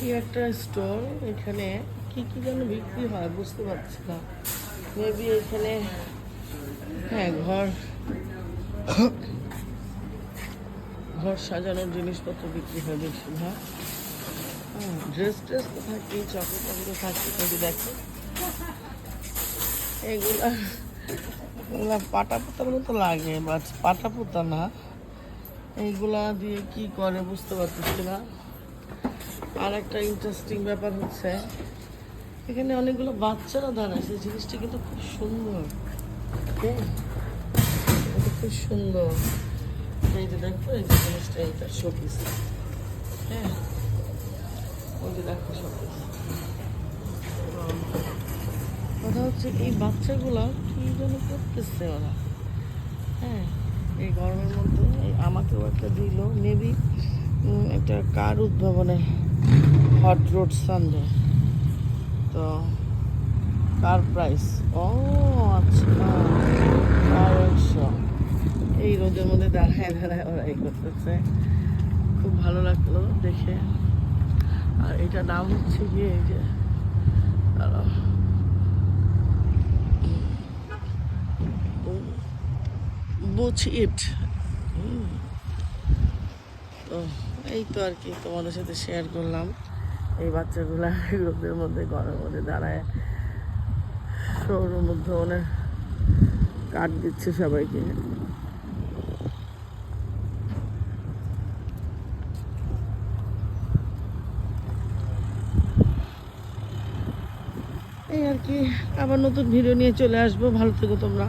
কি একটা স্টোর, এখানে কি কি যেন বিক্রি হয় বুঝতে পারছি না। মেবি এখানে হ্যাঁ ঘর ঘর সাজানোর জিনিসপত্র বিক্রি হয় বেশিরভাগ। ড্রেস ট্রেস তো থাকি, চকলেট টকলেট থাকি, যদি দেখো এগুলা এগুলা পাটা পোতার মতো লাগে, বাট পাটা পোতা না। এইগুলা দিয়ে কি করে বুঝতে পারতেছি না। আর একটা ইন্টারেস্টিং ব্যাপার হচ্ছে এখানে অনেকগুলো বাচ্চারা দাঁড়ায়, জিনিসটা কিন্তু খুব সুন্দর। এটা খুব সুন্দর। এই যে দেখো, এই যে জিনিসটা, এইটা শোপিস। হ্যাঁ, ওই যে দেখো শোপিস। কথা হচ্ছে এই বাচ্চাগুলা কি যেন করতেছে ওরা। হ্যাঁ, এই গরমের মধ্যে আমাকেও একটা দিল, মেবি একটা কার উদ্ভাবনে, হট রোড সানডে। তো কার প্রাইস, ও আচ্ছা, 1,200। এই রোদের মধ্যে দাঁড়ায় দাঁড়ায় ওরা এই করতেছে, খুব ভালো লাগলো দেখে। আর এটা নাম হচ্ছে গিয়ে এই যে বুচ ইট। তো এই তো আর কি তোমাদের সাথে শেয়ার করলাম। এই বাচ্চাগুলা রোদের মধ্যে গরমের মধ্যে দাঁড়ায় সৌর উদ্ভাবনের কাঠ দিচ্ছে সবাইকে। এই আর কি, আবার নতুন ভিডিও নিয়ে চলে আসবো। ভালো থেকো তোমরা।